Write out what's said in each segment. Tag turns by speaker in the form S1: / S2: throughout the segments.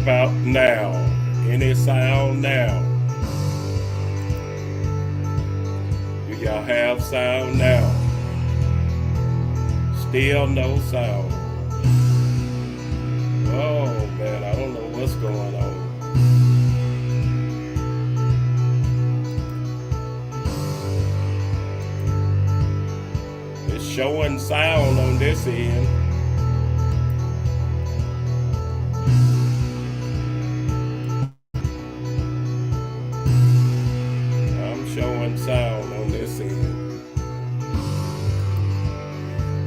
S1: about now? Any sound now? Do y'all have sound now? Still no sound. Oh man, I don't know what's going on. It's showing sound on this end. I'm showing sound on this end.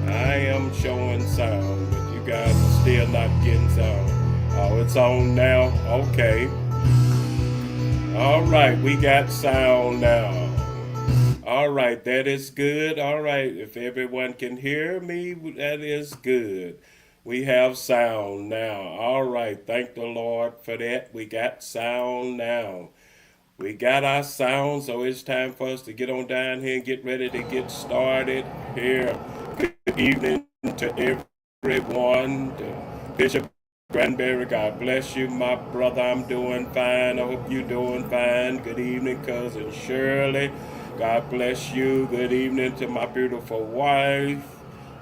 S1: I am showing sound, but you guys are still not getting sound. Oh, it's on now? Okay. All right, we got sound now. All right, that is good. All right, if everyone can hear me, that is good. We have sound now. All right, thank the Lord for that. We got sound now. We got our sound, so it's time for us to get on down here and get ready to get started here. Good evening to everyone. Bishop Granberry, God bless you, my brother. I'm doing fine. I hope you're doing fine. Good evening, cousin Shirley. God bless you. Good evening to my beautiful wife.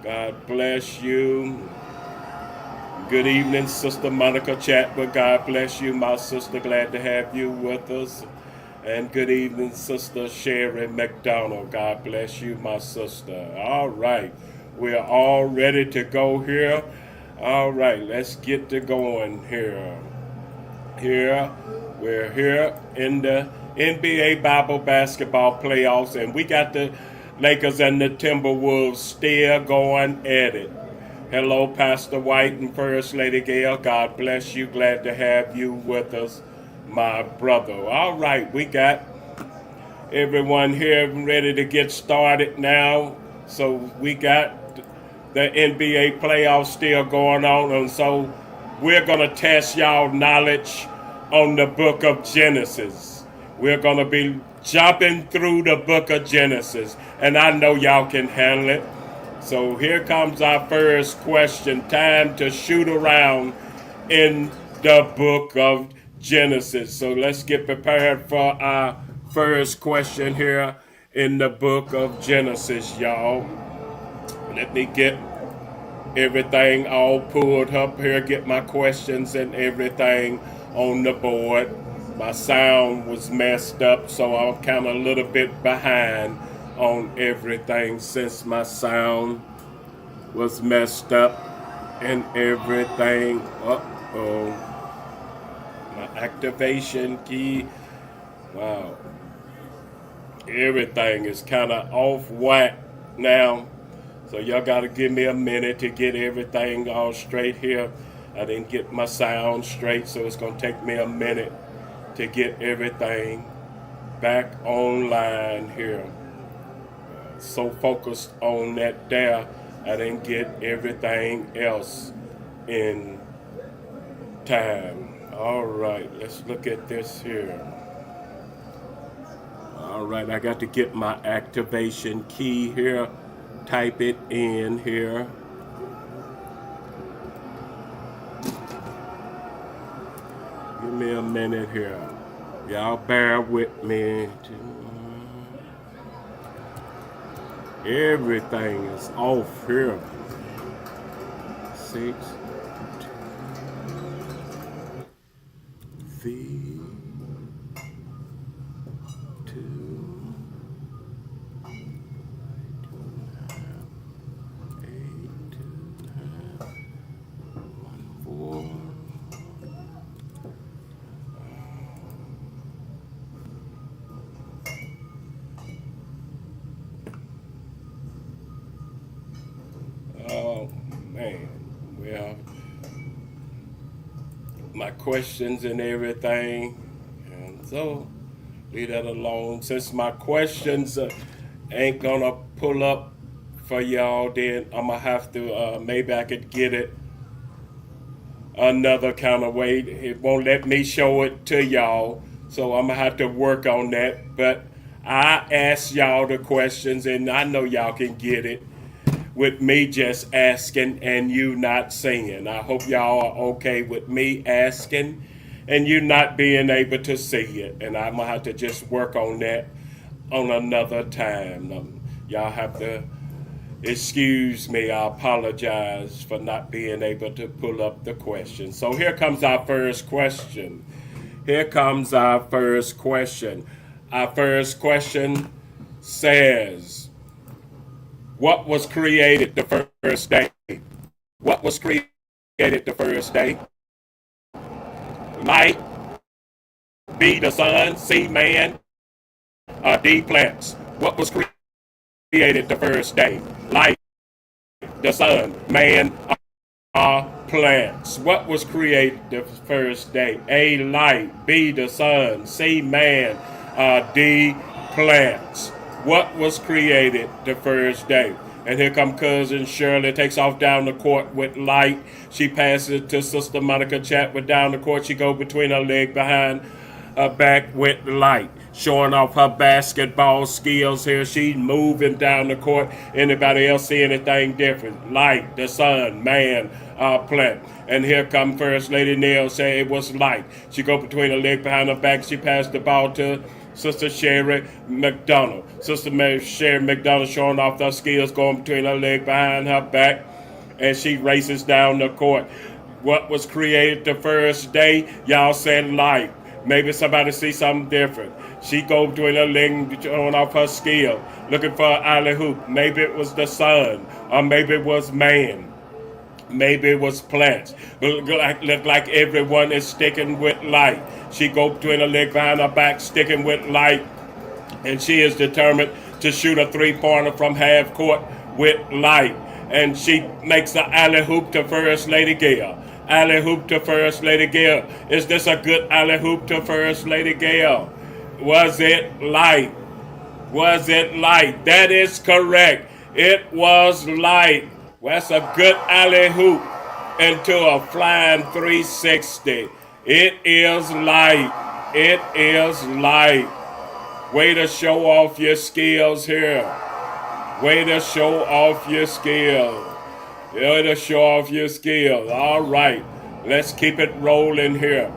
S1: God bless you. Good evening, Sister Monica Chatwood. God bless you, my sister. Glad to have you with us. And good evening, Sister Sherry McDonald. God bless you, my sister. All right. We're all ready to go here. All right, let's get to going here. We're here in the NBA Bible basketball playoffs, and we got the Lakers and the Timberwolves still going at it. Hello, Pastor White and First Lady Gail. God bless you. Glad to have you with us, my brother. All right, we got everyone here ready to get started now. So we got the NBA playoffs still going on, and so we're going to test y'all knowledge on the book of Genesis. We're going to be jumping through the book of Genesis, and I know y'all can handle it. So here comes our first question. Time to shoot around in the book of Genesis. So let's get prepared for our first question here in the book of Genesis, y'all. Let me get everything all pulled up here, get my questions and everything on the board. My sound was messed up, so I'm kind of a little bit behind on everything since my sound was messed up and everything. Uh-oh. My activation key. Wow. Everything is kind of off whack now. So y'all got to give me a minute to get everything all straight here. I didn't get my sound straight, so it's going to take me a minute to get everything back online here. So focused on that there, I didn't get everything else in time. All right, let's look at this here. All right, I got to get my activation key here. Type it in here. Give me a minute here. Y'all bear with me. Everything is off here. 6 V 2 8 4. Oh man, well, my questions and everything, and so leave that alone. Since my questions ain't gonna pull up for y'all, then I'm gonna have to maybe I could get it another kind of way. It won't let me show it to y'all, so I'm gonna have to work on that. But I asked y'all the questions, and I know y'all can get it. with me just asking and you not seeing. I hope y'all are okay with me asking and you not being able to see it. And I'm going to have to just work on that on another time. Y'all have to excuse me. I apologize for not being able to pull up the question. So here comes our first question. Here comes our first question. Our first question says, what was created the first day? What was created the first day? Light, B, the sun, C, man, D, plants. What was created the first day? Light, the sun, man, plants. What was created the first day? A, light, B, the sun, C, man, D, plants. What was created the first day? And here come cousin Shirley, takes off down the court with light. She passes it to Sister Monica Chatwood down the court. She go between her leg behind her back with light, showing off her basketball skills here. She's moving down the court. Anybody else see anything different? Light, the sun, man, plant. And here come First Lady Neal, say it was light. She go between her leg behind her back. She passed the ball to Sister Sherry McDonald. Sister Sherry McDonald showing off her skills, going between her leg behind her back, and she races down the court. What was created the first day? Y'all said light. Maybe somebody see something different. She go between her leg, showing off her skill, looking for an alley hoop. Maybe it was the sun, or maybe it was man. Maybe it was plants. Look like everyone is sticking with light. She go between her leg behind her back, sticking with light, and she is determined to shoot a three-pointer from half court with light. And she makes the alley hoop to First Lady Gail. Alley hoop to First Lady Gail. Is this a good alley hoop to First Lady Gail? Was it light? Was it light? That is correct. It was light. Well, that's a good alley hoop into a flying 360. It is light. It is light. Way to show off your skills here. Way to show off your skills. Way to show off your skills. All right. Let's keep it rolling here.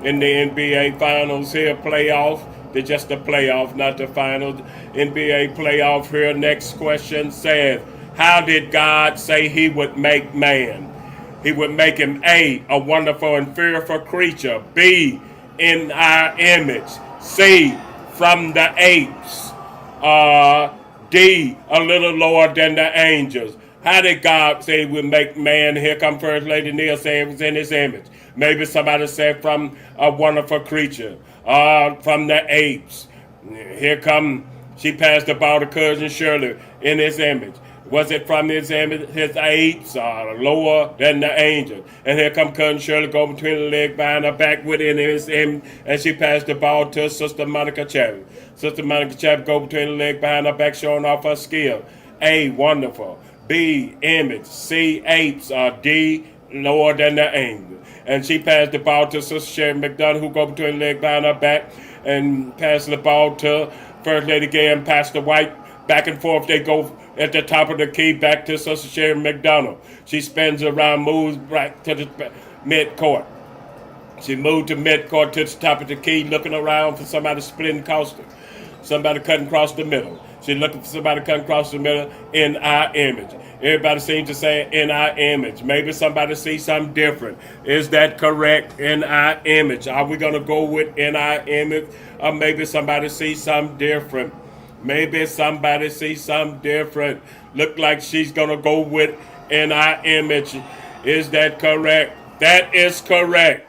S1: In the NBA Finals here, playoff. They're just the playoff, not the finals. NBA playoff here. Next question says, how did God say he would make man? He would make him A, a wonderful and fearful creature. B, in our image. C, from the apes. D, a little lower than the angels. How did God say he would make man? Here come First Lady Neal saying it was in his image. Maybe somebody said from a wonderful creature. From the apes. Here come, she passed the ball to cousin Shirley in his image. Was it from his apes lower than the angels? And here come cousin Shirley, go between the leg behind her back within his image, and she passed the ball to Sister Monica Chapman. Sister Monica Chapman go between the leg behind her back, showing off her skill. A, wonderful. B, image. C, apes. D, lower than the angels. And she passed the ball to Sister Sherry McDonald, who go between the leg behind her back, and passed the ball to First Lady Gay and Pastor White. Back and forth, they go at the top of the key back to Sister Sherry McDonald. She spins around, moves back to the mid-court. She moved to mid-court to the top of the key, looking around for somebody splitting across her. Somebody cutting across the middle. She's looking for somebody cutting across the middle in our image. Everybody seems to say in our image. Maybe somebody sees something different. Is that correct? In our image. Are we going to go with in our image? Or maybe somebody sees something different. Maybe somebody sees something different. Look like she's going to go with in our image. Is that correct? That is correct.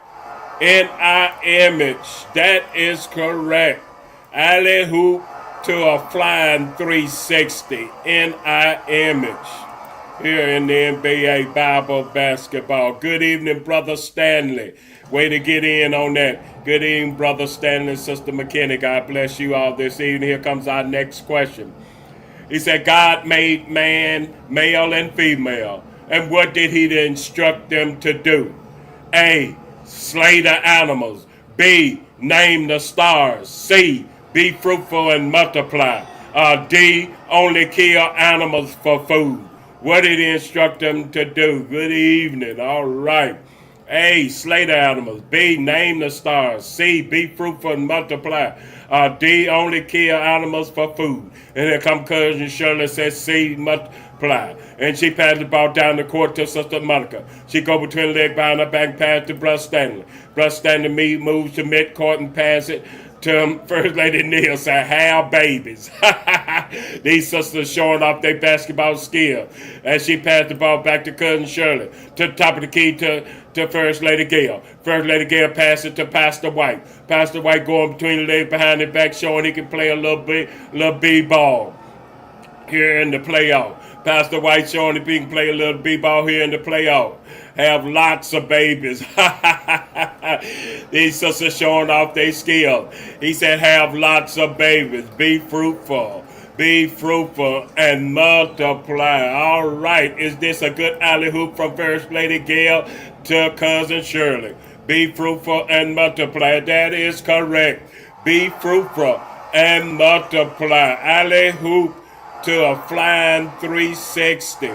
S1: In our image. That is correct. Alley hoop to a flying 360 in our image. Here in the NBA Bible basketball. Good evening, Brother Stanley. Way to get in on that. Good evening, Brother Stanley, Sister McKinney. God bless you all this evening. Here comes our next question. He said, God made man, male and female. And what did he instruct them to do? A, slay the animals. B, name the stars. C, be fruitful and multiply. D, only kill animals for food. What did he instruct them to do? Good evening. All right. A, slay the animals. B, name the stars. C, be fruitful and multiply. D, only kill animals for food. And here come cousin Shirley says C, multiply. And she passed the ball down the court to Sister Monica. She go between the leg behind her back and pass to Brother Stanley. Brother Stanley moves to mid-court and pass it to First Lady Neal. Say, have babies. These sisters showing off their basketball skill. As she passed the ball back to cousin Shirley. To the top of the key to First Lady Gail. First Lady Gail passed it to Pastor White. Pastor White going between the legs behind the back, showing he can play a little b-ball here in the playoff. Pastor White showing if he can play a little b-ball here in the playoff. Have lots of babies. These sisters showing off their skill. He said, have lots of babies. Be fruitful. Be fruitful and multiply. All right. Is this a good alley hoop from First Lady Gail to cousin Shirley? Be fruitful and multiply. That is correct. Be fruitful and multiply. Alley hoop to a flying 360.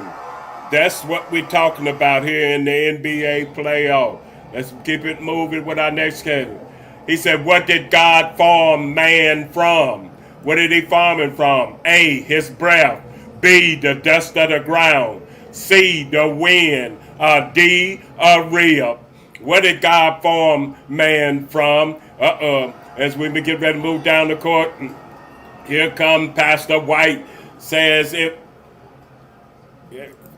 S1: That's what we're talking about here in the NBA playoff. Let's keep it moving with our next category. He said, what did God form man from? What did he form him from? A, his breath. B, the dust of the ground. C, the wind. D, a rib. What did God form man from? As we get ready to move down the court, here come Pastor White. Says it.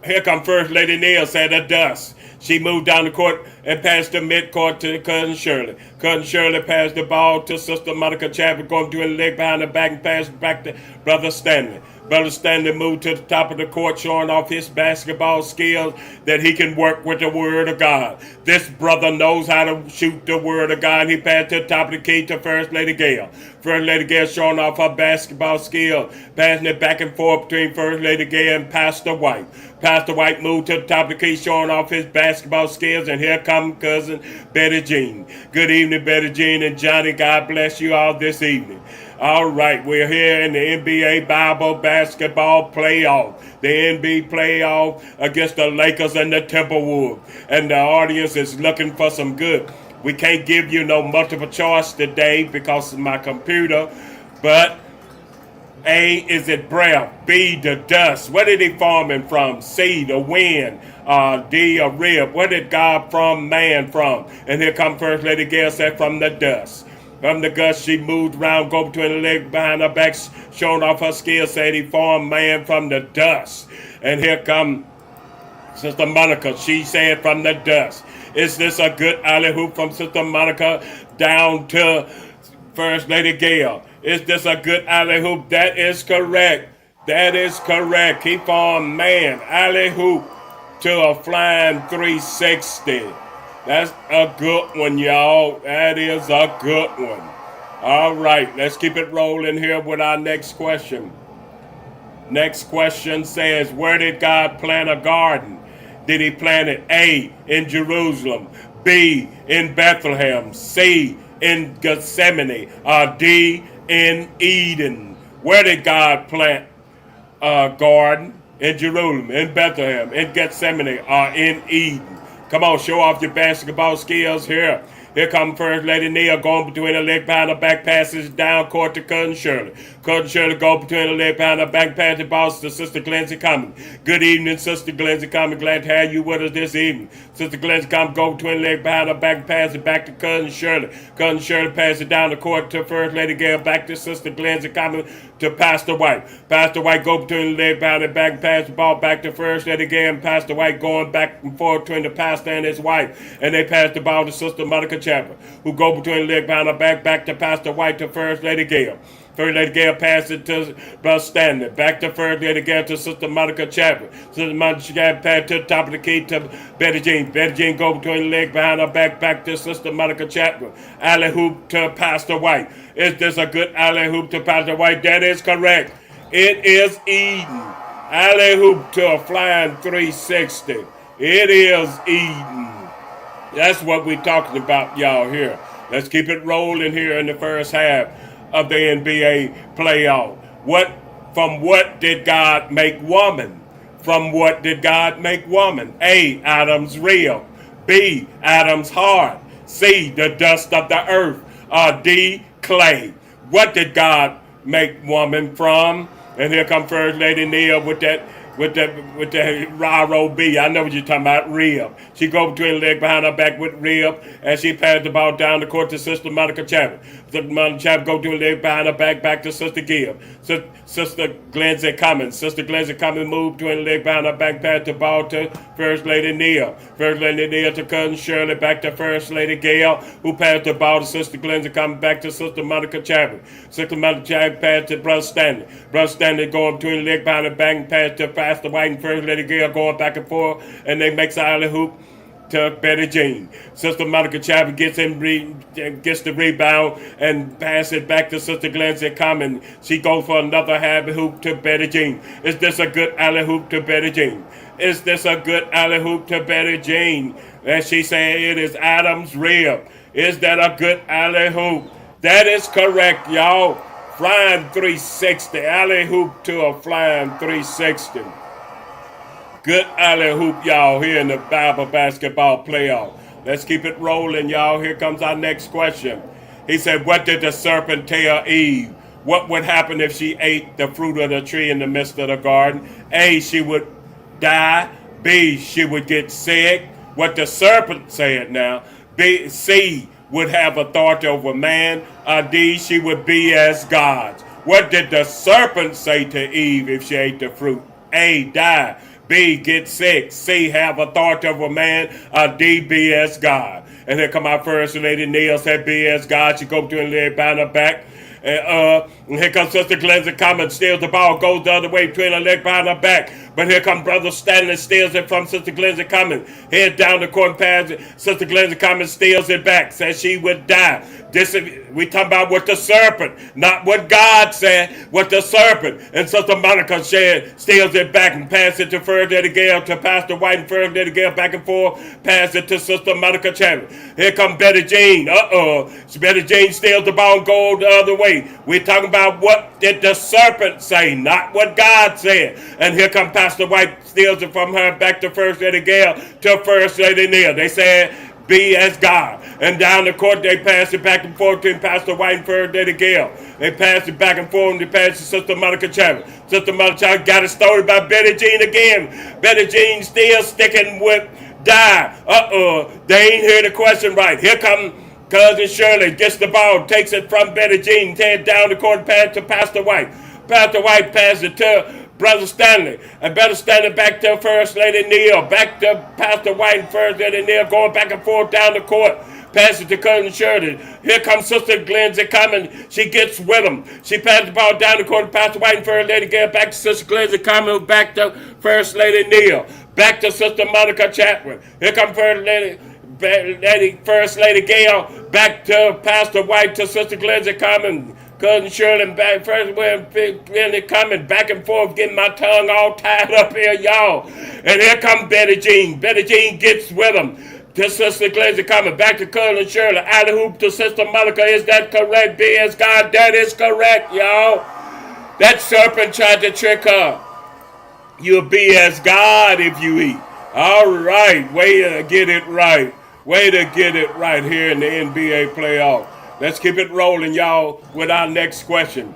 S1: Here come First Lady Neal, said the dust. She moved down the court and passed the midcourt to cousin Shirley. Cousin Shirley passed the ball to Sister Monica Chapman, going to the leg behind the back and passed back to Brother Stanley. Brother Stanley moved to the top of the court, showing off his basketball skills that he can work with the Word of God. This brother knows how to shoot the Word of God. He passed to the top of the key to First Lady Gail. First Lady Gail showing off her basketball skills, passing it back and forth between First Lady Gail and Pastor White. Pastor White moved to the top of the key, showing off his basketball skills, and here comes cousin Betty Jean. Good evening, Betty Jean and Johnny. God bless you all this evening. All right, we're here in the NBA Bible basketball playoff. The NBA playoff against the Lakers and the Timberwolves. And the audience is looking for some good. We can't give you no multiple choice today because of my computer. But A, is it breath? B, the dust. Where did he form him from? C, the wind. D, a rib. Where did God form man from? And here comes First Lady Gail said from the dust. From the dust, she moved around, go between the legs behind her back, showing off her skill, said he formed man from the dust. And here come Sister Monica. She said from the dust. Is this a good alley hoop from Sister Monica down to First Lady Gail? Is this a good alley hoop? That is correct. That is correct. He formed man, alley hoop to a flying 360. That's a good one, y'all. That is a good one. All right, let's keep it rolling here with our next question. Next question says, where did God plant a garden? Did he plant it A, in Jerusalem, B, in Bethlehem, C, in Gethsemane, or D, in Eden? Where did God plant a garden? In Jerusalem, in Bethlehem, in Gethsemane, or in Eden? Come on, show off your basketball skills here. Here come First Lady Neal going between the leg behind the back, passes down court to cousin Shirley. Cousin Shirley go between the leg behind the back, pass the ball to Sister Glency Cummings. Good evening, Sister Glency Cummings. Glad to have you with us this evening. Sister Glency Cummings go between the leg behind the back, pass it back to cousin Shirley. Cousin Shirley passes it down the court to First Lady Gail, back to Sister Glency Cummings to Pastor White. Pastor White go between the leg behind the back, pass the ball back to First Lady Gail, and Pastor White going back and forth between the pastor and his wife. And they pass the ball to Sister Monica Chapman, who go between the leg behind her back to Pastor White to First Lady Gail. First Lady Gail passed it to Brother Stanley. Back to First Lady Gail to Sister Monica Chapman. Sister Monica Chapman passed to the top of the key to Betty Jean. Betty Jean go between the leg behind her back to Sister Monica Chapman. Alley hoop to Pastor White. Is this a good alley hoop to Pastor White? That is correct. It is Eden. Alley hoop to a flying 360. It is Eden. That's what we're talking about, y'all, here. Let's keep it rolling here in the first half of the NBA playoff. From what did God make woman? From what did God make woman? A, Adam's rib. B, Adam's heart. C, the dust of the earth. D, clay. What did God make woman from? And here come First Lady Neal with that raw B. I know what you're talking about, rib. She go between the leg behind her back with rib, and she passed the ball down the court to Sister Monica Chapman. Sister Monica Chapman go between the leg behind her back to Sister Gibb. Sister Glenzie Cummins. Sister Glenzie Cummins moved between the leg behind her back, passed the ball to First Lady Neal. First Lady Neal to Cousin Shirley, back to First Lady Gail, who passed the ball to Sister Glenzie Cummins, back to Sister Monica Chapman. Sister Monica Chapman passed to Brother Stanley. Brother Stanley going between the leg behind her back and passed to Pastor White and First Lady Gail, going back and forth, and they make alley hoop to Betty Jean. Sister Monica Chapman gets the rebound and pass it back to Sister Glenzie Common. She goes for another alley hoop to Betty Jean. Is this a good alley hoop to Betty Jean? Is this a good alley hoop to Betty Jean? And she said it is Adam's rib. Is that a good alley hoop? That is correct, y'all. Flying 360. Alley hoop to a flying 360. Good alley hoop, y'all, here in the Bible basketball playoff. Let's keep it rolling, y'all. Here comes our next question. He said, what did the serpent tell Eve? What would happen if she ate the fruit of the tree in the midst of the garden? A, she would die. B, she would get sick. What the serpent said now. B, C, would have authority over man. D, she would be as gods. What did the serpent say to Eve if she ate the fruit? A, die. B, get sick. C, have authority over man. D, be as God. And here come our First Lady Neal, said be as God. She go to and lay behind her back. And here comes Sister Glenzie Common, steals the ball, goes the other way, between her leg behind her back. But here comes Brother Stanley, steals it from Sister Glenzie Common. Head down the court and pass it. Sister Glenzie Common steals it back, says she would die. We talking about what the serpent, not what God said, what the serpent. And Sister Monica steals it back and passes it to First Lady Gail, to Pastor White, and First Lady Gail back and forth, pass it to Sister Monica Chapman. Here comes Betty Jean. Betty Jean steals the ball and goes the other way. We're talking about what did the serpent say, not what God said. And here comes Pastor White, steals it from her back to First Lady Gail, to First Lady Neal. They said, be as God. And down the court, they pass it back and forth between Pastor White and First Lady Gail. They pass it back and forth, and they pass it to Sister Monica Chapman. Sister Monica Chapman got a story about Betty Jean again. Betty Jean still sticking with die. They ain't hear the question right. Here come Cousin Shirley, gets the ball, takes it from Betty Jean, takes it down the court, pass to Pastor White. Pastor White passes it to Brother Stanley, and Brother Stanley back to First Lady Neal, back to Pastor White and First Lady Neal, going back and forth down the court. Pass it to Cousin Shirley. Here comes Sister Glenzie Common. She gets with him. She passes the ball down the court to Pastor White and First Lady Gail, back to Sister Glenzie Common, back to First Lady Neal, back to Sister Monica Chapman. Here comes First Lady Gail, back to Pastor White, to Sister Glenzie Common. Cousin Shirley back first, really coming back and forth, getting my tongue all tied up here, y'all. And here comes Betty Jean. Betty Jean gets with him. To Sister Glenzie coming back to Cousin Shirley. Alley hoop to Sister Monica. Is that correct? Be as God. That is correct, y'all. That serpent tried to trick her. You'll be as God if you eat. All right. Way to get it right. Way to get it right here in the NBA playoff. Let's keep it rolling, y'all, with our next question.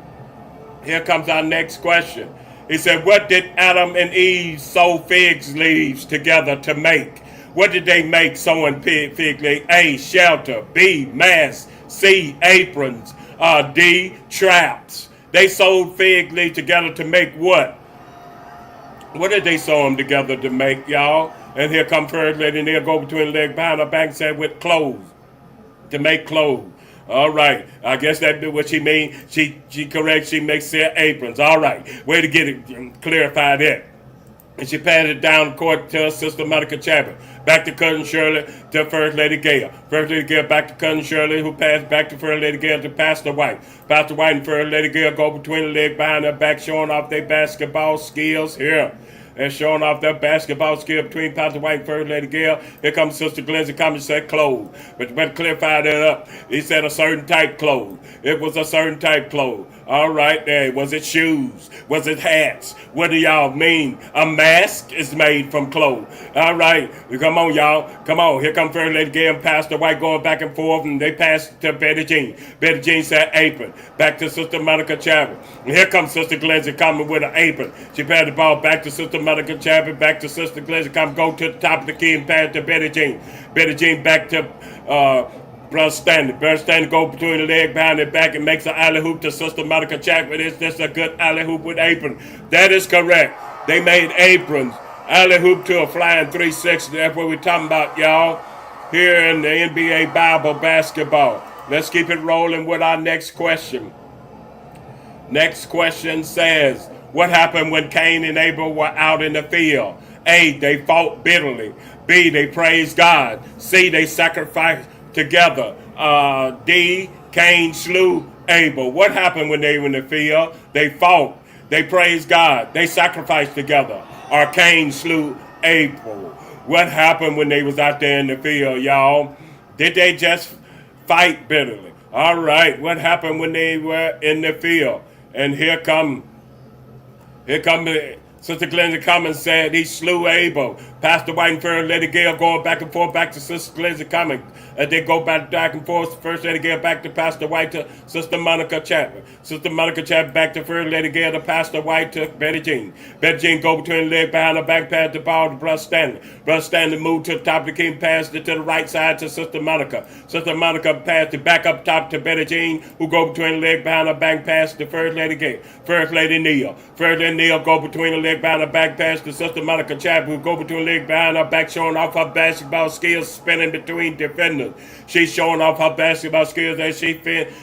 S1: Here comes our next question. He said, what did Adam and Eve sew fig leaves together to make? What did they make sewing fig leaves? A, shelter. B, masks. C, aprons. D, traps. They sewed fig leaves together to make what? What did they sew them together to make, y'all? And here comes First Lady, and they'll go between the legs behind her back and say, with clothes. To make clothes. All right. I guess that's what she means. She corrects. She makes their aprons. All right. Way to get it, clarify that. And she passed it down the court to her Sister Monica Chapman. Back to Cousin Shirley, to First Lady Gail. First Lady Gail back to Cousin Shirley, who passed back to First Lady Gail to Pastor White. Pastor White and First Lady Gail go between the legs behind her back, showing off their basketball skills here. And showing off their basketball skill between Pastor White and First Lady Gail. Here comes Sister Glenzie Common and said clothes. But you better clarify that up. He said a certain type clothes. It was a certain type clothes. All right, there. Was it shoes? Was it hats? What do y'all mean? A mask is made from clothes. All right, come on, y'all. Come on. Here come First Lady Gail and Pastor White going back and forth, and they pass to Betty Jean. Betty Jean said apron. Back to Sister Monica Chapman. And here comes Sister Glenzie coming with an apron. She passed the ball back to Sister Monica Chapman. Back to Sister Glenzie. Come go to the top of the key and pass to Betty Jean. Betty Jean back to Brother Stanley. Brother Stanley go between the leg behind the back and makes an alley hoop to Sister Monica Chapman. Is this a good alley hoop with apron? That is correct. They made aprons. Alley hoop to a flying 360. That's what we're talking about, y'all. Here in the NBA Bible basketball. Let's keep it rolling with our next question. Next question says, what happened when Cain and Abel were out in the field? A, they fought bitterly. B, they praised God. C, they sacrificed together. D, Cain slew Abel. What happened when they were in the field? They fought. They praised God. They sacrificed together. Or Cain slew Abel. What happened when they was out there in the field, y'all? Did they just fight bitterly? All right. What happened when they were in the field? And here come Sister Glenzie Cummins said he slew Abel. Pastor White and First Lady Gail going back and forth back to Sister Glenzie Cummins. They go back and forth. First Lady Gail back to Pastor White to Sister Monica Chapman. Sister Monica Chapman back to First Lady Gail to Pastor White to Betty Jean. Betty Jean go between the leg behind her back, pass the ball to Brother Stanley. Brother Stanley moved to the top of the key, passed it to the right side to Sister Monica. Sister Monica passed it back up top to Betty Jean, who go between the leg behind her back, pass to First Lady Gail. First Lady Neal. First Lady Neal go between the leg behind her back, pass to Sister Monica Chapman, who go between the leg behind her back, showing off her basketball skills, spinning between defenders. She's showing off her basketball skills as she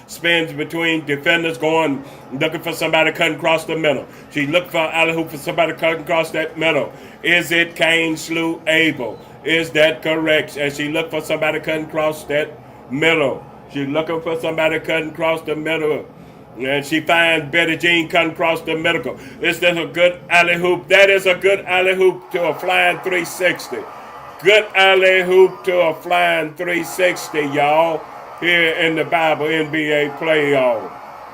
S1: spins between defenders, going looking for somebody cutting across the middle. She looked for alley hoop for somebody cutting across that middle. Is it Cain slew Abel? Is that correct? As she looked for somebody cutting across that middle. She's looking for somebody cutting across the middle. And she finds Betty Jean cutting across the middle. Is this a good alley hoop? That is a good alley hoop to a flying 360. Good alley hoop to a flying 360, y'all. Here in the Bible NBA playoff.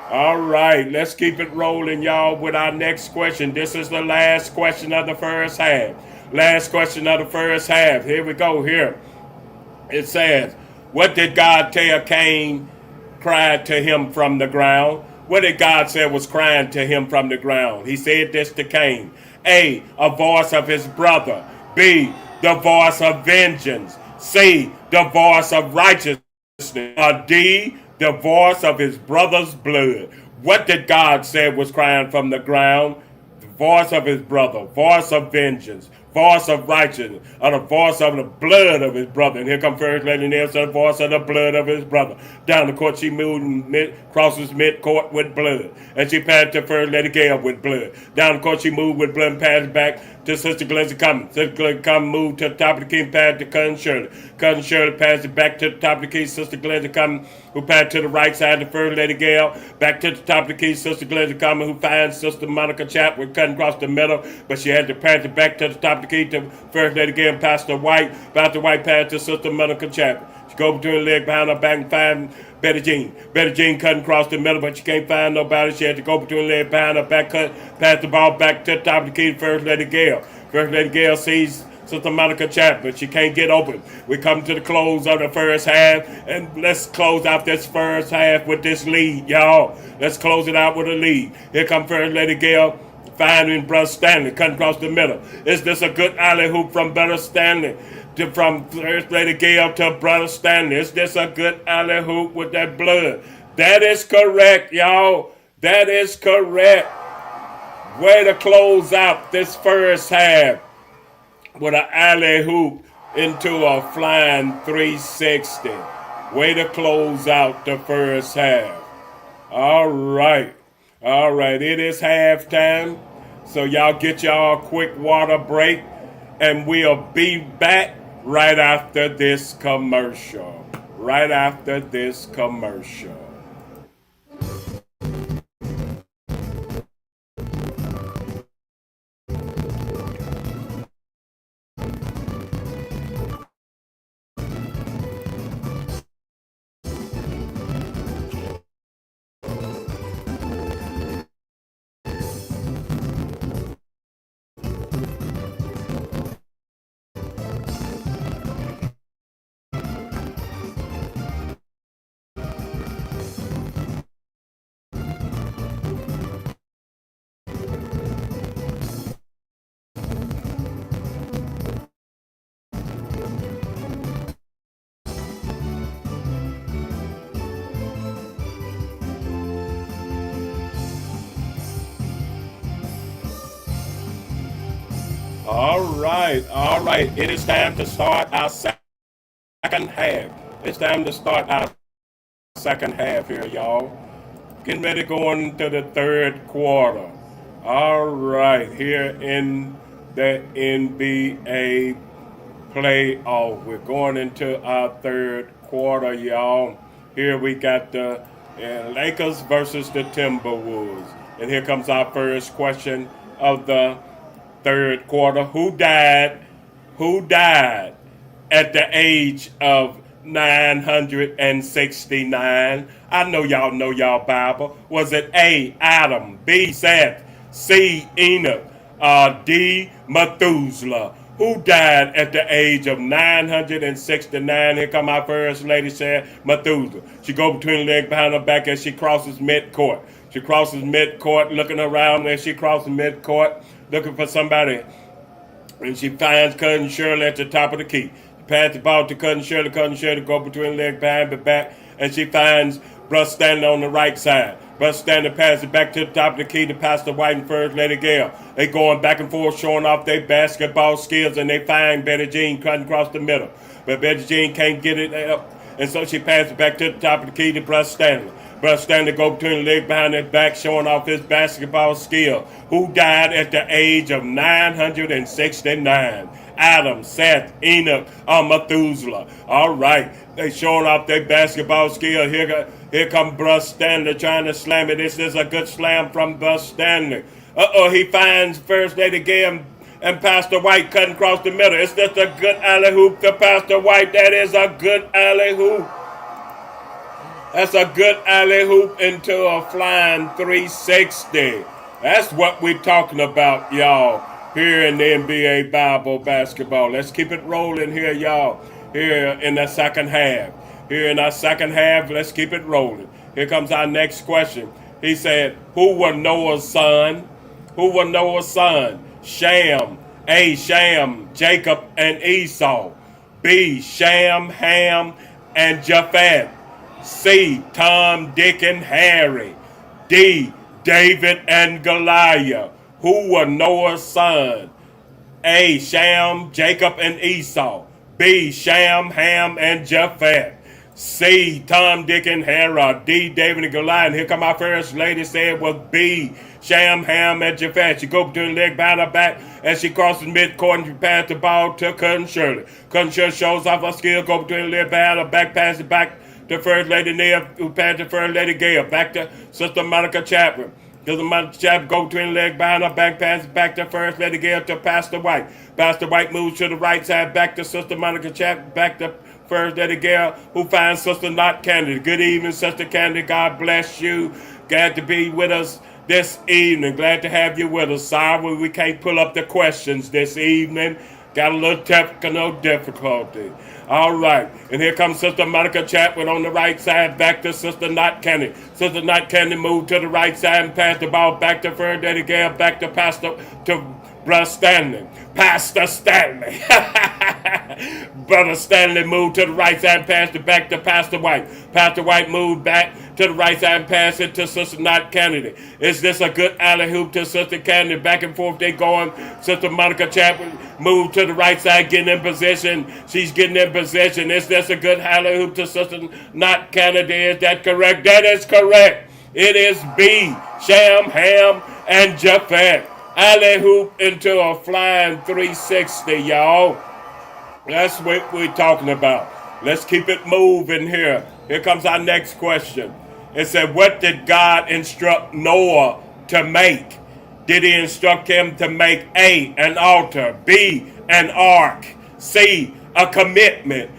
S1: All right, let's keep it rolling, y'all, with our next question. This is the last question of the first half. Last question of the first half. Here we go here. It says, what did God tell Cain cried to him from the ground? What did God say was crying to him from the ground? He said this to Cain. A voice of his brother. B, the voice of vengeance. C, the voice of righteousness. Or D, the voice of his brother's blood. What did God say was crying from the ground? The voice of his brother, voice of vengeance, voice of righteousness, or the voice of the blood of his brother. And here comes First Lady Nelson, the voice of the blood of his brother. Down the court, she moved crosses mid-court with blood. And she passed to First Lady Gail with blood. Down the court, she moved with blood and passed back to Sister Glenzie Cummins. Sister Glenzie Cummins moved to the top of the key and passed to Cousin Shirley. Cousin Shirley passed it back to the top of the key. Sister Glenzie Cummins, who passed to the right side to First Lady Gail. Back to the top of the key, Sister Glenzie Cummins, who finds Sister Monica Chapman cutting across the middle. But she had to pass it back to the top of the key to First Lady Gail and Pastor White. Pastor White passed to Sister Monica Chapman. She go between the leg behind her back and find Betty Jean. Betty Jean cutting across the middle, but she can't find nobody. She had to go between the leg behind her back, pass the ball back to the top of the key to First Lady Gail. First Lady Gail sees Sister Monica Chapman, but she can't get open. We come to the close of the first half, and let's close out this first half with this lead, y'all. Let's close it out with a lead. Here come First Lady Gail finding Brother Stanley cutting across the middle. Is this a good alley hoop from Brother Stanley? From First Lady Gail to Brother Stanley. Is this a good alley hoop with that blood? That is correct, y'all. That is correct. Way to close out this first half with an alley hoop into a flying 360. Way to close out the first half. All right. All right. It is halftime. So y'all get y'all a quick water break. And we'll be back right after this commercial. Right after this commercial. All right. It is time to start our second half. It's time to start our second half here, y'all. Getting ready going to the third quarter. All right, here in the NBA playoff. We're going into our third quarter, y'all. Here we got the Lakers versus the Timberwolves. And here comes our first question of the third quarter. Who died? Who died at the age of 969? I know y'all Bible. Was it A, Adam, B, Seth, C, Enoch, D, Methuselah? Who died at the age of 969? Here come our first lady, said Methuselah. She go between the leg behind her back as she crosses mid-court. She crosses mid-court, looking around as she crosses mid-court, looking for somebody. And she finds Cousin Shirley at the top of the key. She passes the ball to Cousin Shirley. Cousin Shirley go between the leg behind the back, and she finds Russ standing on the right side. Russ standing passes it back to the top of the key to Pastor White and First Lady Gale. They going back and forth, showing off their basketball skills, and they find Betty Jean cutting across the middle. But Betty Jean can't get it up, and so she passes it back to the top of the key to Russ Stanley. Russ Stanley go between the leg behind his back, showing off his basketball skill. Who died at the age of 969? Adam, Seth, Enoch, Methuselah. All right, they showing off their basketball skill. Here come Russ Stanley trying to slam it. This is a good slam from Russ Stanley. He finds First Lady Gale and Pastor White cutting across the middle. It's just a good alley hoop to Pastor White. That is a good alley hoop. That's a good alley hoop into a flying 360. That's what we're talking about, y'all, here in the NBA Bible basketball. Let's keep it rolling here, y'all, here in the second half. Here in our second half, let's keep it rolling. Here comes our next question. He said, who was Noah's son? Who was Noah's son? Shem. A, Shem, Jacob, and Esau. B, Shem, Ham, and Japheth. C, Tom, Dick, and Harry. D, David and Goliath. Who were Noah's son? A, Shem, Jacob, and Esau. B, Shem, Ham, and Japheth. C, Tom, Dick, and Harry. D, David and Goliath. And here come our first lady, said was B, Shem, Ham, and Japheth. She go between the leg behind her back as she crosses mid-court and she passes the ball to Cousin Shirley. Cousin Shirley shows off her skill, go between the leg behind her back, pass it back to First Lady Neil, who passed to First Lady Gale, back to Sister Monica Chapman. Sister Monica Chapman go between the leg behind her back, pass it back to First Lady Gale to Pastor White. Pastor White moves to the right side, back to Sister Monica Chapman, back to First Lady Gale, who finds Sister Not Candy. Good evening, Sister Candy. God bless you. Glad to be with us this evening. Glad to have you with us. Sorry we can't pull up the questions this evening. Got a little technical difficulty. All right. And here comes Sister Monica Chapman on the right side, back to Sister Not Candy. Sister Not Candy moved to the right side and passed the ball back to First Lady Gale, back to Brother Stanley. Pastor Stanley. Brother Stanley moved to the right side and passed it back to Pastor White. Pastor White moved back to the right side and passed it to Sister Not Kennedy. Is this a good alley hoop to Sister Kennedy? Back and forth they going. Sister Monica Chapman moved to the right side, getting in position. She's getting in position. Is this a good alley hoop to Sister Not Kennedy? Is that correct? That is correct. It is B, Shem, Ham, and Japheth. Alley hoop into a flying 360, y'all. That's what we're talking about. Let's keep it moving here. Here comes our next question. It said, what did God instruct Noah to make? Did he instruct him to make A, an altar, B, an ark, C, a commitment,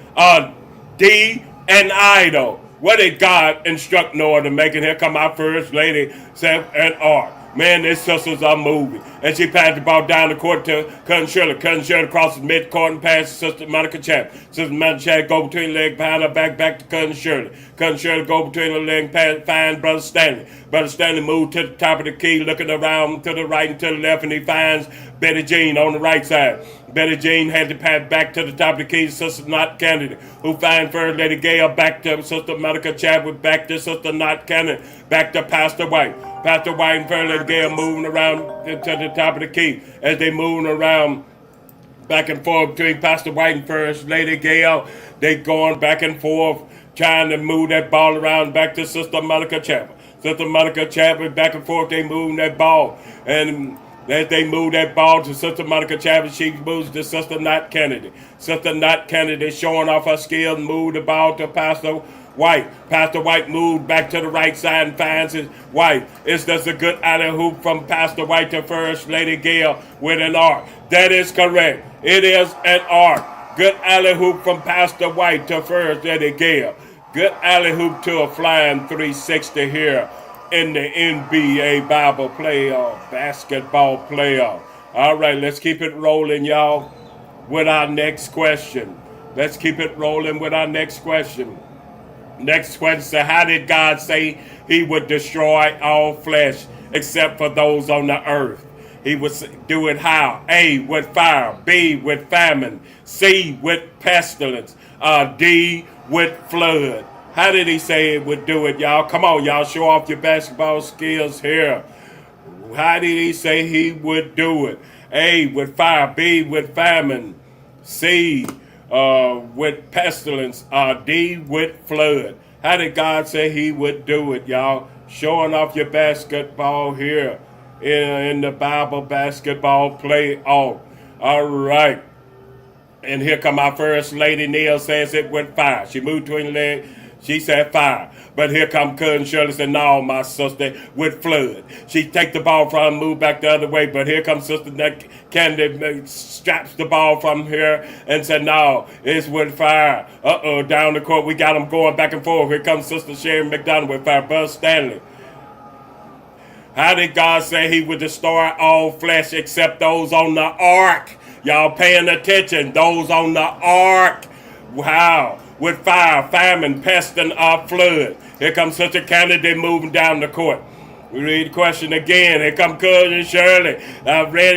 S1: D, an idol? What did God instruct Noah to make? And here come our first lady, said an ark. Man, these sisters are moving. And she passed the ball down the court to Cousin Shirley. Cousin Shirley crosses mid-court and passes Sister Monica Chapman. Sister Monica Chapman go between the leg, behind her back to Cousin Shirley. Cousin Shirley go between the leg, find Brother Stanley. Brother Stanley moved to the top of the key, looking around to the right and to the left, and he finds Betty Jean on the right side. Betty Jean had to pass back to the top of the key, Sister Not Kennedy, who finds First Lady Gale, back to Sister Monica Chapman, back to Sister Not Kennedy, back to Pastor White. Pastor White and First Lady Gale moving around to the top of the key. As they moving around back and forth between Pastor White and First Lady Gail. They going back and forth, trying to move that ball around back to Sister Monica Chapel. Sister Monica Chapel, back and forth, they moving that ball. And as they move that ball to Sister Monica Chapel, she moves to Sister Nat Kennedy. Sister Nat Kennedy showing off her skills, moved the ball to Pastor White. Pastor White moved back to the right side and finds his wife. It's just a good alley hoop from Pastor White to First Lady Gail with an arc. That is correct. It is an arc. Good alley hoop from Pastor White to First Lady Gail. Good alley hoop to a flying 360 here in the NBA Bible playoff, basketball playoff. All right, let's keep it rolling, y'all, with our next question. Let's keep it rolling with our next question. Next question, how did God say he would destroy all flesh except for those on the earth? He would do it how? A, with fire. B, with famine. C, with pestilence. D, with flood. How did he say it would do it, y'all? Come on, y'all, show off your basketball skills here. How did he say he would do it? A, with fire. B, with famine. C, with pestilence. D, with flood. How did God say he would do it, y'all? Showing off your basketball here in the Bible basketball playoff. All right. And here come our First Lady. Neil says it with fire. She moved between the legs. She said fire. But here come Cousin Shirley said, no, my sister, with flood. She take the ball from him, move back the other way. But here comes Sister Candy, straps the ball from here and said, no, it's with fire. Uh-oh, down the court, we got them going back and forth. Here comes Sister Sherry McDonald with fire. Buzz Stanley. How did God say he would destroy all flesh except those on the ark? Y'all paying attention. Those on the ark. Wow. With fire, famine, pestilence, or flood. Here comes Sister Kennedy moving down the court. We read the question again. Here come Cousin Shirley.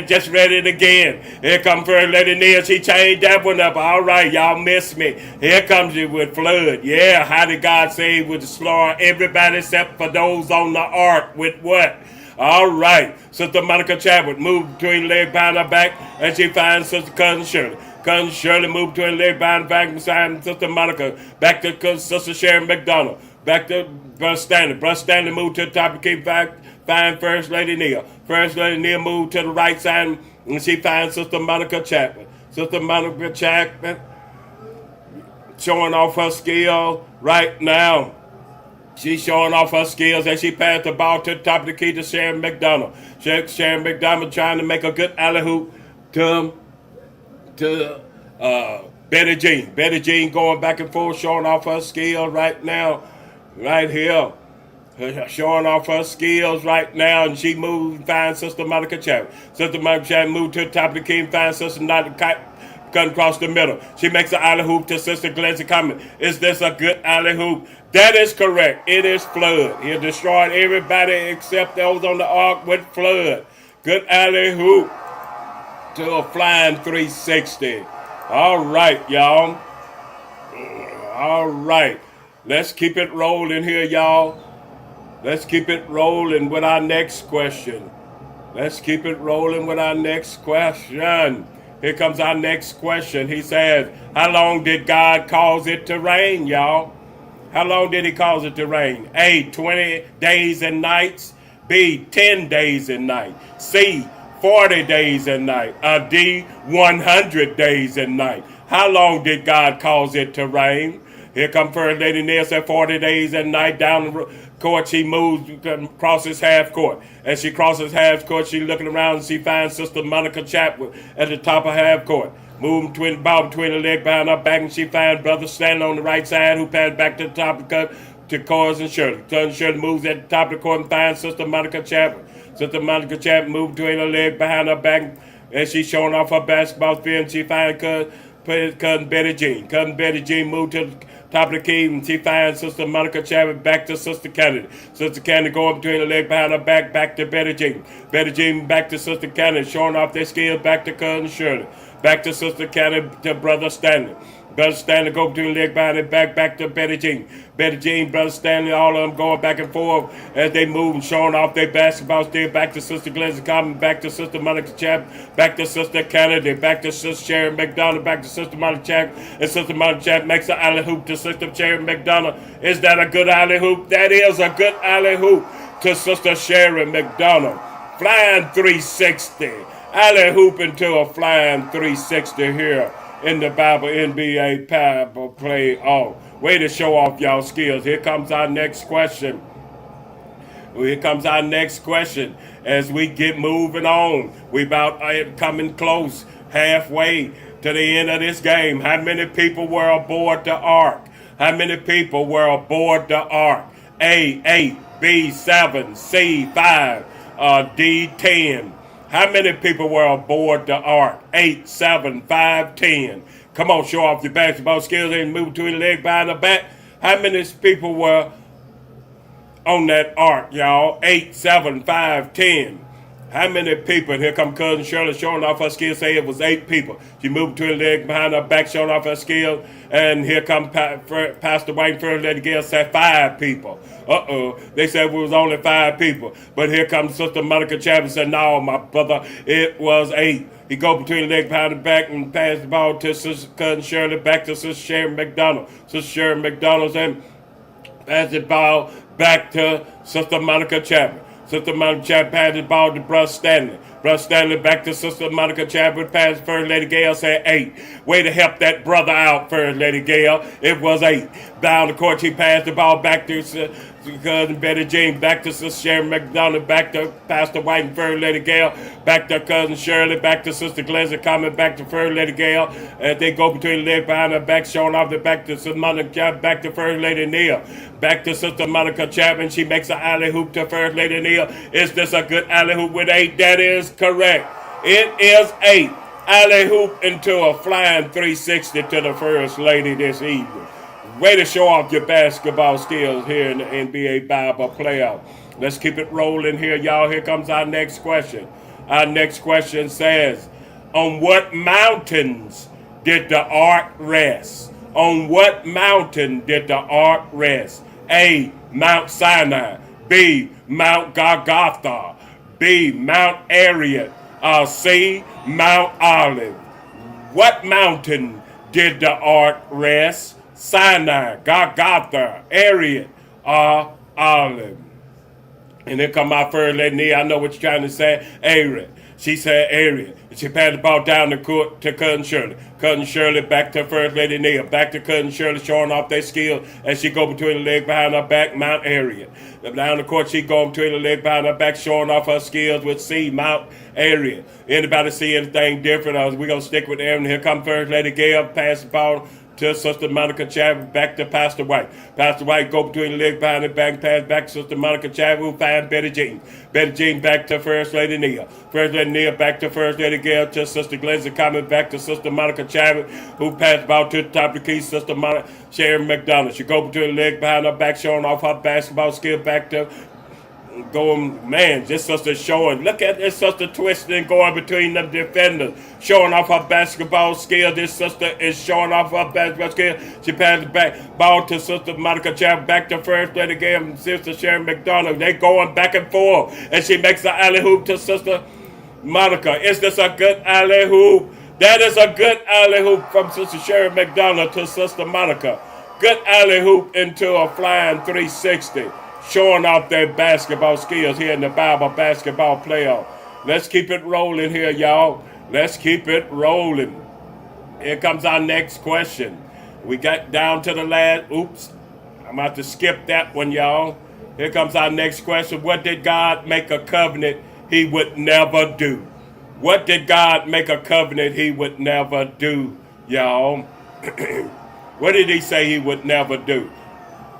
S1: Just read it again. Here come First Lady Neil. She changed that one up. All right, y'all missed me. Here comes you with flood. Yeah, how did God say he would destroy everybody except for those on the ark? With what? All right. Sister Monica Chadwick moved between the leg behind her back, and she finds Sister Cousin Shirley. Cousin Shirley moved between the leg behind her back beside Sister Monica. Back to Sister Sharon McDonald. Back to Brother Stanley. Brother Stanley moved to the top and keep find First Lady Neil. First Lady Neil moved to the right side, and she finds Sister Monica Chapman. Sister Monica Chapman showing off her skill right now. She's showing off her skills as she passed the ball to the top of the key to Sharon McDonald. Sharon McDonald trying to make a good alley-hoop to Betty Jean. Betty Jean going back and forth, showing off her skills right now, right here. Showing off her skills right now, and she moved and finds Sister Monica Chapman. Sister Monica Chapman moved to the top of the key and finds Sister Monica cutting across the middle. She makes an alley hoop to Sister Glency Cummings. Is this a good alley hoop? That is correct. It is flood. He destroyed everybody except those on the ark with flood. Good alley hoop to a flying 360. All right, y'all. All right. Let's keep it rolling here, y'all. Let's keep it rolling with our next question. Let's keep it rolling with our next question. Here comes our next question. He says, how long did God cause it to rain, y'all? How long did he cause it to rain? A, 20 days and nights. B, 10 days and nights. C, 40 days and nights. D, 100 days and nights. How long did God cause it to rain? Here come First Lady Neil said 40 days and night down the court. She moves, crosses half court. As she crosses half court, she's looking around and she finds Sister Monica Chapwood at the top of half court. Moving between the ball between the leg behind her back, and she finds Brother standing on the right side who passed back to the top of the court to Cousin Shirley. Cousin Shirley moves at the top of the court and finds Sister Monica Chapwood. Sister Monica Chapwood moves between her leg behind her back, and she's showing off her basketball field, and she finds Cousin Betty Jean. Cousin Betty Jean moved to the top of the key, and she finds Sister Monica Chapman back to Sister Kennedy. Sister Kennedy going between the leg behind her back to Betty Jean. Betty Jean back to Sister Kennedy, showing off their skills back to Cousin Shirley. Back to Sister Kennedy to Brother Stanley. Brother Stanley go between the leg behind and back to Betty Jean. Betty Jean, Brother Stanley, all of them going back and forth as they move and showing off their basketball still. Back to Sister Glenn Common, back to Sister Monica Chap, back to Sister Kennedy, back to Sister Sharon McDonald, back to Sister Monica Chap, and Sister Monica Chap makes an alley hoop to Sister Sharon McDonald. Is that a good alley hoop? That is a good alley hoop to Sister Sharon McDonald. Flying 360. Alley hoop into a flying 360 here in the Bible NBA Bible play. Oh, way to show off y'all skills. Here comes our next question. Here comes our next question. As we get moving on, we about coming close, halfway to the end of this game. How many people were aboard the ark? How many people were aboard the ark? A, 8, B, 7, C, 5, D, 10. How many people were aboard the ark? 8, 7, 5, 10. Come on, show off your basketball skills and move to the leg behind the back. How many people were on that ark, y'all? 8, 7, 5, 10. How many people? Here come Cousin Shirley showing off her skills. Say it was 8 people. She moved to the leg behind her back, showing off her skills. And here come Pastor White First Lady Gail said 5 people. They said it was only 5 people. But here comes Sister Monica Chapman said, no, my brother, it was 8. He go between the leg behind the back and pass the ball to Sister Cousin Shirley, back to Sister Sharon McDonald. Sister Sharon McDonald and pass the ball back to Sister Monica Chapman. Sister Monica Chapman passed the ball to Brother Stanley. Brother Stanley back to Sister Monica Chapman. Pass First Lady Gail said 8. Way to help that brother out, First Lady Gail. It was 8. Down the court, she passed the ball back to Cousin Betty Jean. Back to Sister Sharon McDonald. Back to Pastor White and First Lady Gail. Back to Cousin Shirley. Back to Sister Glenn coming back to First Lady Gail. And they go between the leg behind her back, showing off the back to Sister Monica Chapman. Back to First Lady Neal. Back to Sister Monica Chapman. She makes an alley hoop to First Lady Neal. Is this a good alley hoop with 8? That is correct. It is 8. Alley hoop into a flying 360 to the First Lady this evening. Way to show off your basketball skills here in the NBA Bible playoff. Let's keep it rolling here, y'all. Here comes our next question. Our next question says, on what mountains did the ark rest? On what mountain did the ark rest? A, Mount Sinai. B, Mount Golgotha. B, Mount Ariat. C, Mount Olive. What mountain did the ark rest? Sinai, Golgotha, Ariat, or Olive. And then come my First Lady. I know what you're trying to say. Ariat. She said Ariat. And she passed the ball down the court to Cousin Shirley. Cousin Shirley back to First Lady Neal. Back to Cousin Shirley showing off their skills as she go between the leg behind her back, Mount Ariat. Down the court, she go between the leg behind her back, showing off her skills with C, Mount Ariat. Anybody see anything different? We're going to stick with Aaron. Here come First Lady Gail, pass the ball to Sister Monica Chapman, back to Pastor White. Pastor White go between the leg behind the back, pass back to Sister Monica Chapman, who find Betty Jean. Betty Jean back to First Lady Neal. First Lady Neal back to First Lady Gail, to Sister Glenn coming back to Sister Monica Chapman, who passed the ball to the top of the key, Sister Monica Sharon McDonald. She go between the leg behind her back, showing off her basketball skill, back to going, man, this sister showing. Look at this sister twisting, going between the defenders, showing off her basketball skill. This sister is showing off her basketball skill. She passed the back ball to Sister Monica Chapman, back to First Lady Gail and Sister Sharon McDonald. They going back and forth, and she makes an alley hoop to Sister Monica. Is this a good alley hoop? That is a good alley hoop from Sister Sharon McDonald to Sister Monica. Good alley hoop into a flying 360. Showing off their basketball skills here in the Bible basketball playoff. Let's keep it rolling here, y'all. Let's keep it rolling. Here comes our next question. We got down to the last. Oops. I'm about to skip that one, y'all. Here comes our next question. What did God make a covenant he would never do? What did God make a covenant he would never do, y'all? What did he say he would never do?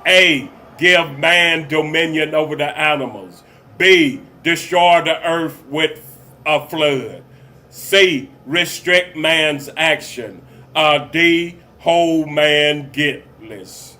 S1: A, give man dominion over the animals. B, destroy the earth with a flood. C, restrict man's action. D, hold man guiltless.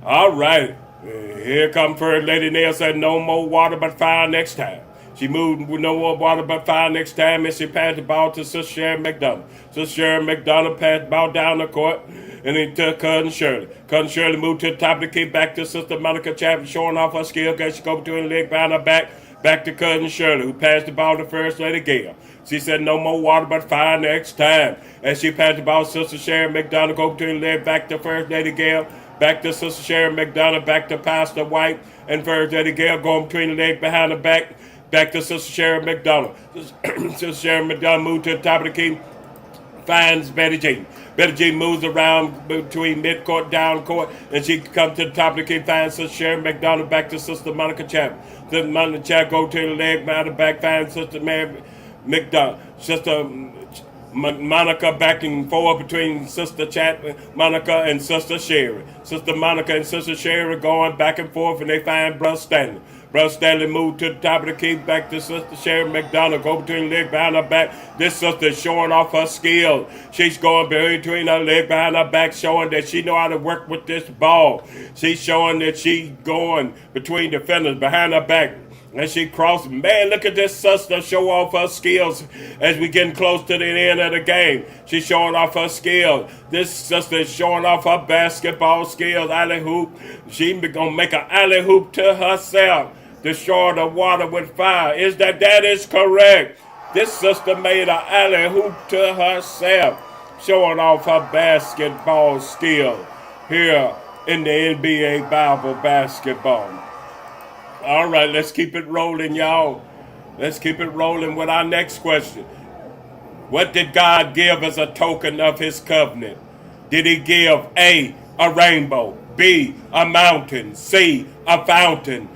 S1: All right. Here come First Lady Neal said no more water but fire next time. She moved with no more water but fire next time, and she passed the ball to Sister Sharon McDonough. Sister Sharon McDonough passed the ball down the court, and then to Cousin Shirley. Cousin Shirley moved to the top of the key, back to Sister Monica Chapman, showing off her skill. She go between the leg behind her back. Back to Cousin Shirley, who passed the ball to First Lady Gail. She said, no more water but fire next time. As she passed the ball, Sister Sharon McDonough go between the leg, back to First Lady Gail. Back to Sister Sharon McDonough, back to Pastor White, and First Lady Gail going between the leg behind the back. Back to Sister Sharon McDonough. Sister Sharon McDonough moved to the top of the key, finds Betty Jean. Betty Jean moves around between mid-court, down court, and she comes to the top of the key, finds Sister Sharon McDonough, back to Sister Monica Chapman. Sister Monica Chapman go to the leg behind the back, finds Sister Mary McDonough. Sister Monica back and forth between Sister Chapman, Monica, and Sister Sherry. Sister Monica and Sister Sherry going back and forth, and they find Brother Stanley. Brother Stanley moved to the top of the key, back to Sister Sherry McDonough, go between the leg behind her back. This sister is showing off her skill. She's going between her leg behind her back, showing that she know how to work with this ball. She's showing that she going between defenders behind her back. And she crossed. Man, look at this sister show off her skills as we getting close to the end of the game. She's showing off her skills. This sister is showing off her basketball skills. Alley hoop. She gonna make an alley hoop to herself. Destroy the water with fire. That is correct. This sister made an alley hoop to herself, showing off her basketball skill here in the NBA Bible basketball. All right, let's keep it rolling, y'all. Let's keep it rolling with our next question. What did God give as a token of his covenant? Did he give A, a rainbow, B, a mountain, C, a fountain,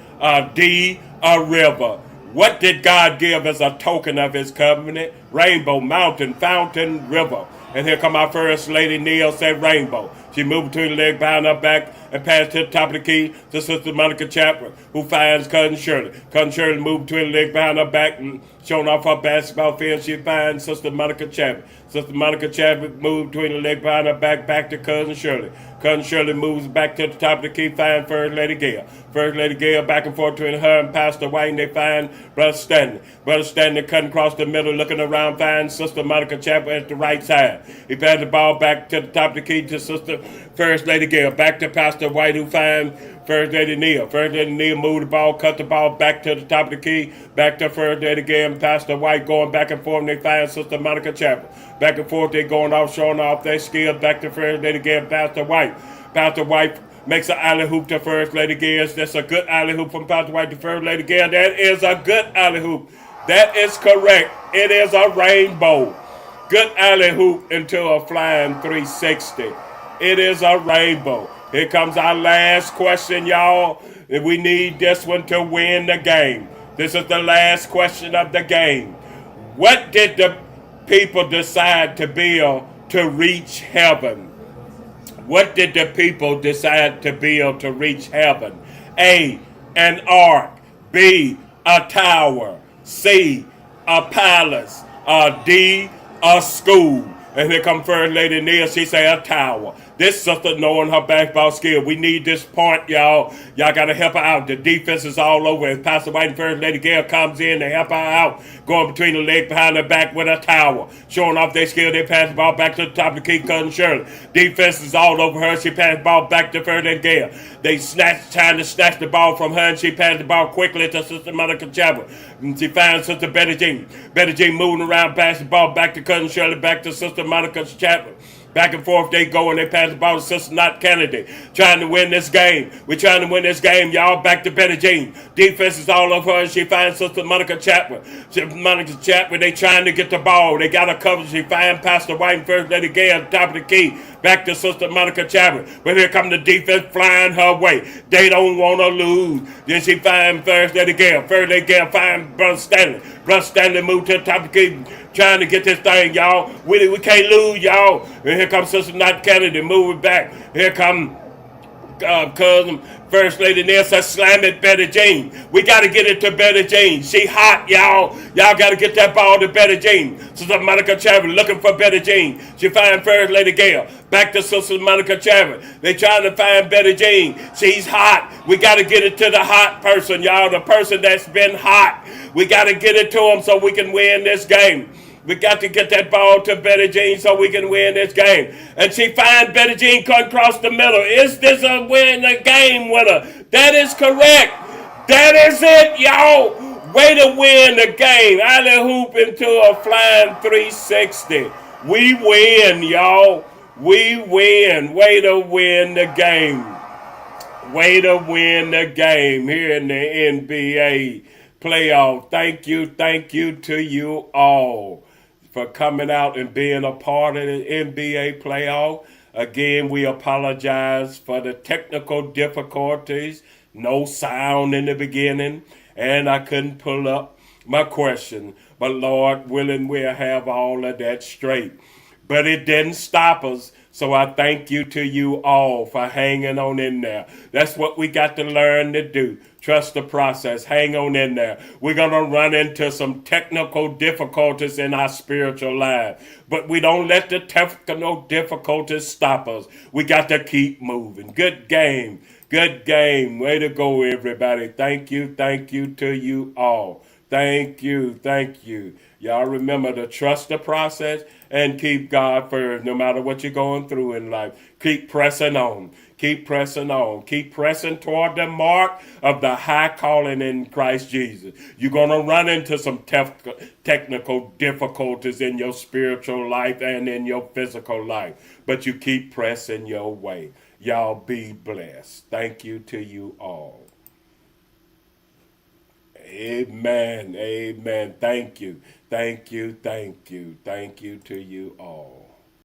S1: D, a river? What did God give as a token of his covenant? Rainbow, mountain, fountain, river. And here come our First Lady Neal, said rainbow. She moved between the leg behind her back and passed to the top of the key to Sister Monica Chapman, who finds Cousin Shirley. Cousin Shirley moved between the leg behind her back and showing off her basketball field. She finds Sister Monica Chapman. Sister Monica Chapman moved between the leg behind her back to Cousin Shirley. Cousin Shirley moves back to the top of the key, finds First Lady Gail. First Lady Gail back and forth between her and Pastor White, and they find Brother Stanley. Brother Stanley cutting across the middle, looking around, finds Sister Monica Chapman at the right side. He passed the ball back to the top of the key to Sister First Lady Gail. Back to Pastor White, who finds First Lady Neal. First Lady Neal moved the ball, cut the ball back to the top of the key, back to First Lady Gail and Pastor White going back and forth, and they find Sister Monica Chapman. Back and forth, they going off, showing off their skill, back to First Lady Gail and Pastor White. Pastor White makes an alley hoop to First Lady Gail. That's a good alley hoop from Pastor White to First Lady Gail. That is a good alley hoop. That is correct. It is a rainbow. Good alley hoop into a flying 360. It is a rainbow. Here comes our last question, y'all. We need this one to win the game. This is the last question of the game. What did the people decide to build to reach heaven? What did the people decide to build to reach heaven? A, an ark. B, a tower. C, a palace. D, a school. And here come First Lady Neal. She say a tower. This sister knowing her basketball skill. We need this point, y'all. Y'all got to help her out. The defense is all over. As Pastor White and First Lady Gail comes in, they help her out. Going between the leg behind her back with a tower. Showing off their skill. They pass the ball back to the top of the key, Cousin Shirley. Defense is all over her. She passed the ball back to First Lady Gail. They trying to snatch the ball from her, and she passed the ball quickly to Sister Monica Chapman. And she finds Sister Betty Jean. Betty Jean moving around, passing the ball back to Cousin Shirley, back to Sister Monica Chapman. Back and forth they go, and they pass the ball to Sister Knott Kennedy. Trying to win this game. We're trying to win this game, y'all. Back to Betty Jean. Defense is all over her, and she finds Sister Monica Chapman. Monica Chapman, they trying to get the ball. They got her covered. She finds Pastor White and First Lady Gail at the top of the key. Back to Sister Monica Chapman. But here come the defense flying her way. They don't want to lose. Then she finds First Lady Gail. First Lady Gail finds Brother Stanley. Brother Stanley moved to the top of the key, trying to get this thing, y'all. We can't lose, y'all. And here comes Sister Knott Kennedy moving back. Here come cousin, First Lady Nelson, slam it, Betty Jean. We got to get it to Betty Jean. She hot, y'all. Y'all got to get that ball to Betty Jean. Sister Monica Chavez looking for Betty Jean. She find First Lady Gail. Back to Sister Monica Chavez. They trying to find Betty Jean. She's hot. We got to get it to the hot person, y'all. The person that's been hot. We got to get it to them so we can win this game. We got to get that ball to Betty Jean so we can win this game. And she finds Betty Jean cutting across the middle. Is this a win, a game winner? That is correct. That is it, y'all. Way to win the game. Alley hoop into a flying 360. We win, y'all. We win. Way to win the game. Way to win the game here in the NBA playoff. Thank you to you all for coming out and being a part of the NBA playoff. Again, we apologize for the technical difficulties. No sound in the beginning, and I couldn't pull up my question. But Lord willing, we'll have all of that straight. But it didn't stop us. So I thank you to you all for hanging on in there. That's what we got to learn to do. Trust the process. Hang on in there. We're going to run into some technical difficulties in our spiritual life. But we don't let the technical difficulties stop us. We got to keep moving. Good game. Good game. Way to go, everybody. Thank you to you all. Thank you. Y'all remember to trust the process and keep God first no matter what you're going through in life. Keep pressing on. Keep pressing on. Keep pressing toward the mark of the high calling in Christ Jesus. You're going to run into some technical difficulties in your spiritual life and in your physical life. But you keep pressing your way. Y'all be blessed. Thank you to you all. Amen. Thank you to you all.